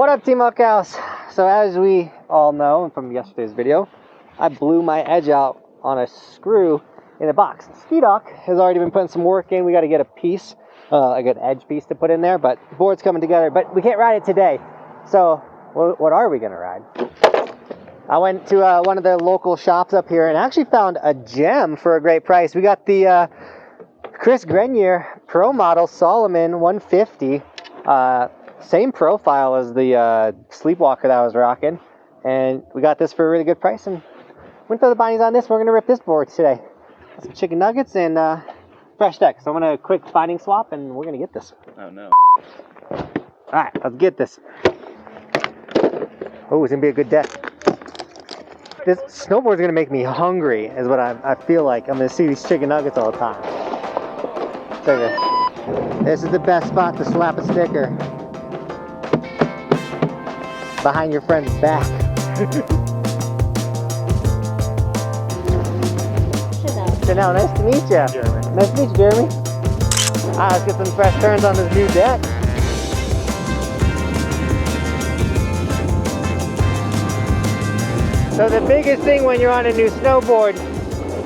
What up, Team Buckhouse? So as we all know from yesterday's video, I blew my edge out on a screw in the box. Ski Doc has already been putting some work in. We got to get a piece, a good edge piece to put in there, but the board's coming together. But we can't ride it today. So what are we gonna ride? I went to one of the local shops up here and actually found a gem for a great price. We got the Chris Grenier Pro Model Solomon 150. Same profile as the Sleepwalker that I was rocking, and we got this for a really good price. And went for the bindings on this. We're gonna rip this board today. Got some chicken nuggets and fresh deck. So I'm gonna quick binding swap, and we're gonna get this. Oh no! All right, let's get this. Oh, it's gonna be a good deck. This snowboard's gonna make me hungry, is what I feel like. I'm gonna see these chicken nuggets all the time. This is the best spot to slap a sticker. Behind your friend's back. Chanel, nice to meet you. Jeremy. Nice to meet you, Jeremy. Alright, let's get some fresh turns on this new deck. So the biggest thing when you're on a new snowboard,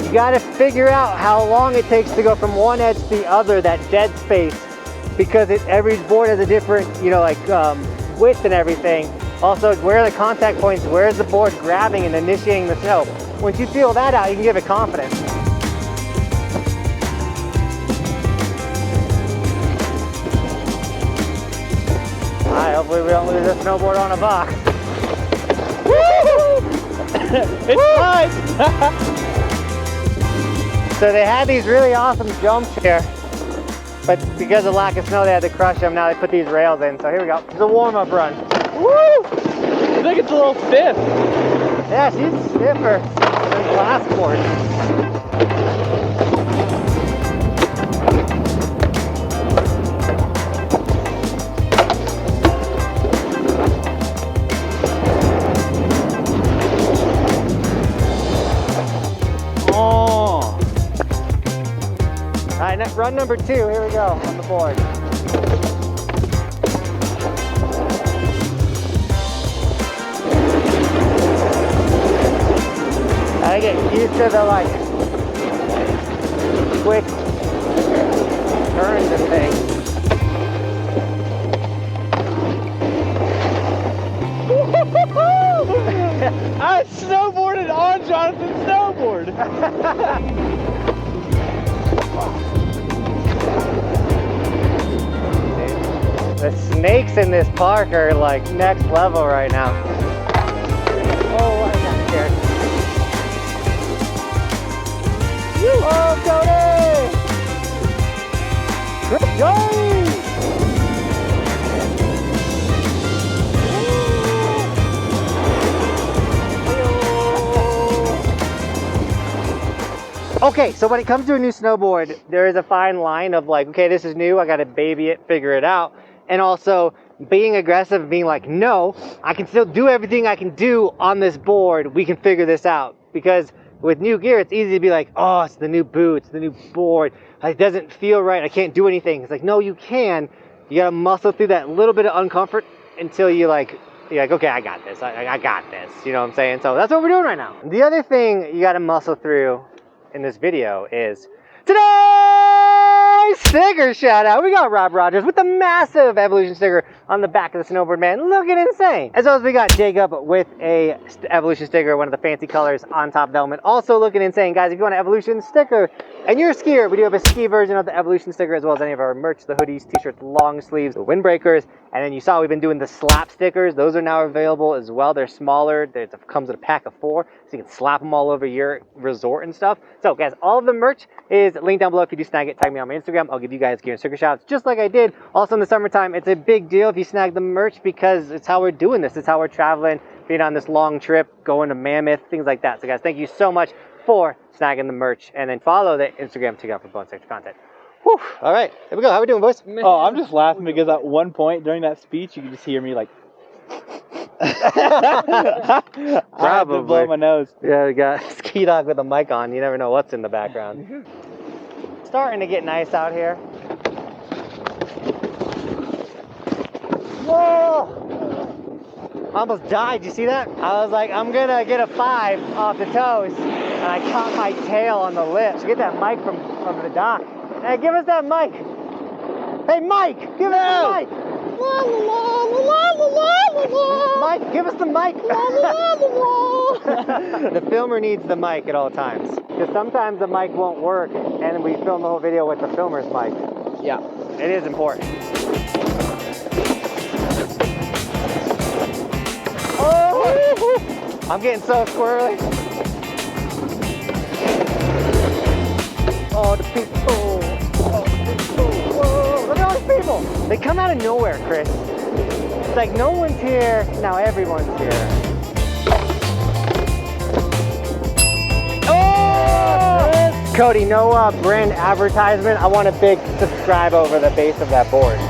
you gotta figure out how long it takes to go from one edge to the other, that dead space, because every board has a different, width and everything. Also, where are the contact points? Where is the board grabbing and initiating the snow? Once you feel that out, you can give it confidence. Alright, hopefully we don't lose this snowboard on a box. It's fine! So they had these really awesome jumps here, but because of lack of snow, they had to crush them. Now they put these rails in. So here we go. It's a warm-up run. Woo! I think it's a little stiff. Yeah, she's stiffer than the last board. Oh! All right, run number 2. Here we go on the board. I get used to the quick turns and things. I snowboarded on Johnathan's snowboard. The snakes in this park are like next level right now. Oh, I got scared. Oh, Cody! Good job! Okay, so when it comes to a new snowboard, there is a fine line of like, okay, this is new, I gotta baby it, figure it out. And also being aggressive and being like, no, I can still do everything I can do on this board. We can figure this out. Because with new gear, it's easy to be like, oh, it's the new boot, it's the new board. It doesn't feel right, I can't do anything. It's like, no, you can. You gotta muscle through that little bit of uncomfort until you're like, okay, I got this, I got this. You know what I'm saying? So that's what we're doing right now. The other thing you gotta muscle through in this video is today's sticker shout out. We got Rob Rogers with the massive Evolution sticker on the back of the snowboard, man, looking insane. As well as we got Jacob with a Evolution sticker, one of the fancy colors on top of the helmet, also looking insane. Guys, if you want an Evolution sticker and you're a skier, we do have a ski version of the Evolution sticker, as well as any of our merch, the hoodies, t-shirts, long sleeves, the windbreakers. And then you saw we've been doing the slap stickers. Those are now available as well. They're smaller. It comes with a pack of 4, so you can slap them all over your resort and stuff. So guys, all of the merch is linked down below. If you do snag it, tag me on my Instagram. I'll give you guys gear and sticker shout outs just like I did. Also in the summertime, it's a big deal if you snag the merch, because it's how we're doing this. It's how we're traveling, being on this long trip, going to Mammoth, things like that. So guys, thank you so much for snagging the merch, and then follow the Instagram to get for bonus extra content. Whew. All right, here we go. How we doing, boys? Oh, I'm just laughing because at one point during that speech, you could just hear me like. I had to blow my nose. Yeah, we got Ski Dog with a mic on. You never know what's in the background. Starting to get nice out here. Whoa! I almost died. You see that? I was like, I'm gonna get a 5 off the toes, and I caught my tail on the lip. So get that mic from the dock. Hey, give us that mic. Hey, Mike, give us the mic. Mike, give us the mic. The filmer needs the mic at all times, because sometimes the mic won't work, and we film the whole video with the filmer's mic. Yeah, it is important. Oh, I'm getting so squirrely. Oh, the people. Oh, the people. Whoa, look at all these people. They come out of nowhere, Chris. It's like no one's here, now everyone's here. Oh! Cody, no brand advertisement. I want a big subscribe over the base of that board.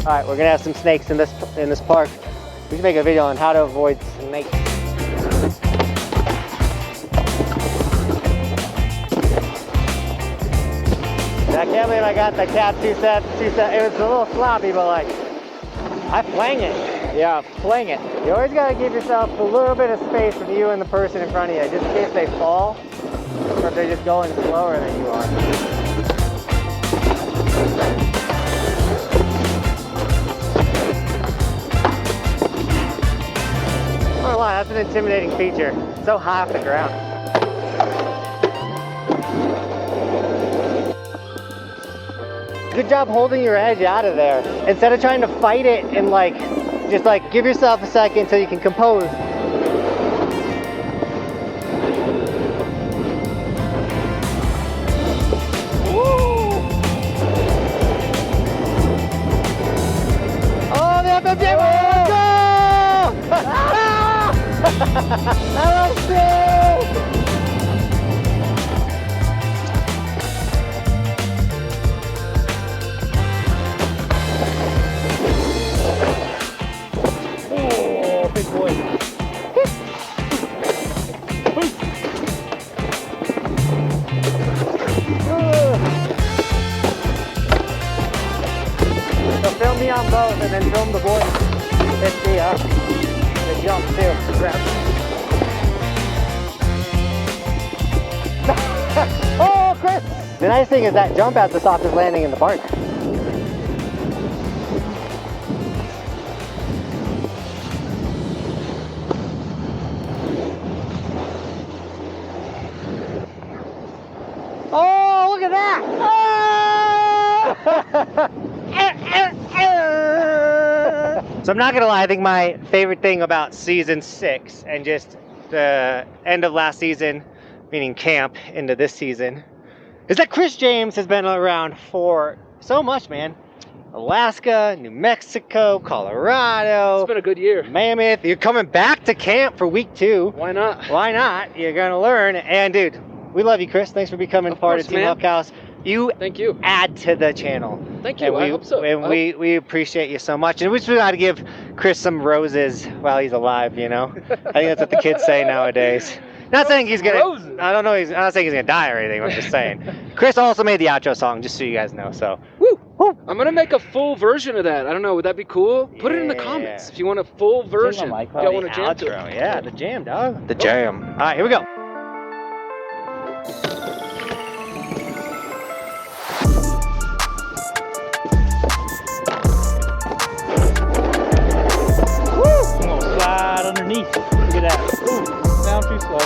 All right, we're gonna have some snakes in this park. We should make a video on how to avoid snakes. I can't believe I got the cat two sets. It was a little sloppy, but like, I flang it. Yeah, flang it. You always gotta give yourself a little bit of space from you and the person in front of you, just in case they fall, or if they're just going slower than you are. Oh, wow, that's an intimidating feature. It's so high off the ground. Good job holding your edge out of there. Instead of trying to fight it and like, just like give yourself a second so you can compose. Woo! Oh, the FFJ, let's go! Oh, big boy. So film me on both and then film the boys. Let's see, the jump too. Grab. Oh, Chris! The nice thing is that jump has the softest landing in the park. Oh, look at that! So I'm not gonna lie, I think my favorite thing about season 6 and just the end of last season, meaning camp into this season, is that Chris James has been around for so much, man. Alaska, New Mexico, Colorado. It's been a good year. Mammoth. You're coming back to camp for week 2. Why not? Why not? You're gonna learn. And dude, we love you, Chris. Thanks for becoming part of Team Buckhouse. Thank you. Add to the channel. Thank you. I hope so. And we appreciate you so much. And we just got to give Chris some roses while he's alive, you know? I think that's what the kids say nowadays. Not saying he's gonna. Roses. I don't know. I'm not saying he's gonna die or anything. I'm just saying. Chris also made the outro song, just so you guys know. So. Woo! I'm gonna make a full version of that. I don't know. Would that be cool? Put it in the comments if you want a full version. If you want to jam to it. Yeah, the jam, dog. The jam. All right, here we go. Underneath. Look at that. Ooh, down too slow.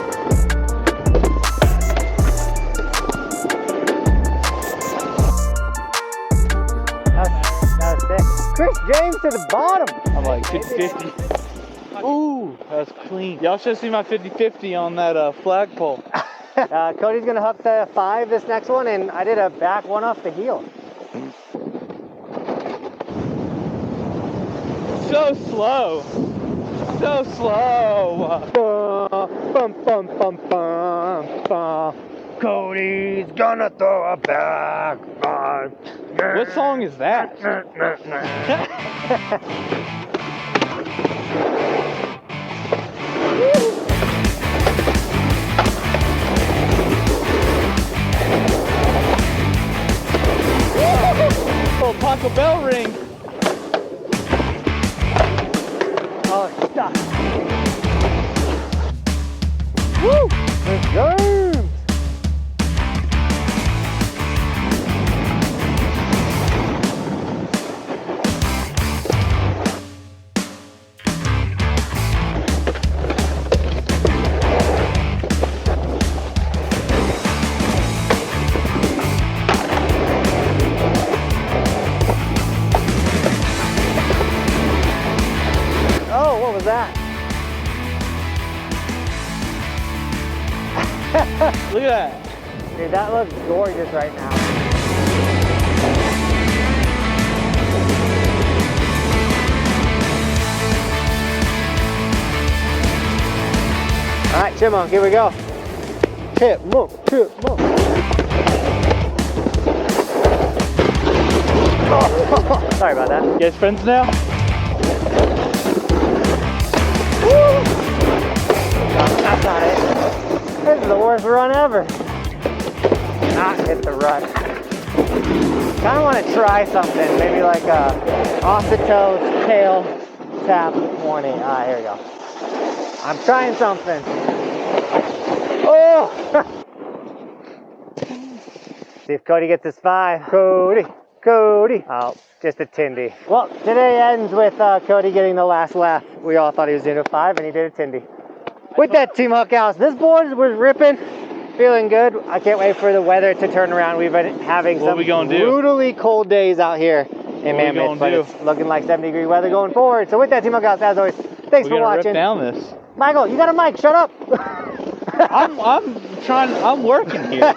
That was sick. Chris James to the bottom. I'm like 50-50. Ooh, that was clean. Y'all should see my 50-50 on that flagpole. Cody's gonna hook the 5 this next one, and I did a back one off the heel. So slow. So slow. Bum, bum, bum, bum, bum. Cody's gonna throw a back. What song is that? bell ring. Oh, it's stuck. Woo! Let's go! Oh, what was that? Look at that. Dude, that looks gorgeous right now. All right, chipmunk, here we go. Chipmunk, chipmunk. Oh, sorry about that. You guys friends now? Woo! No, that's not it. This is the worst run ever. Not hit the rut. Kind of want to try something, maybe like a off the toe tail tap 20. Ah, here we go. I'm trying something. Oh! See if Cody gets his 5. Cody. Oh, just a Tindy. Well, today ends with Cody getting the last laugh. We all thought he was doing a 5, and he did a Tindy. With that, Team Buckhouse, this board was ripping, feeling good. I can't wait for the weather to turn around. We've been having some brutally cold days out here in Mammoth, but it's looking like 70-degree weather going forward. So with that, Team Buckhouse, as always, thanks for watching. Rip down this. Michael, you got a mic, shut up. I'm working here.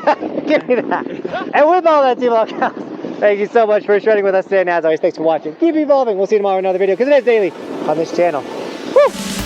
Give me that. And with all that, Team Buckhouse, thank you so much for shredding with us today. And as always, thanks for watching. Keep evolving. We'll see you tomorrow in another video because it is daily on this channel. Woo!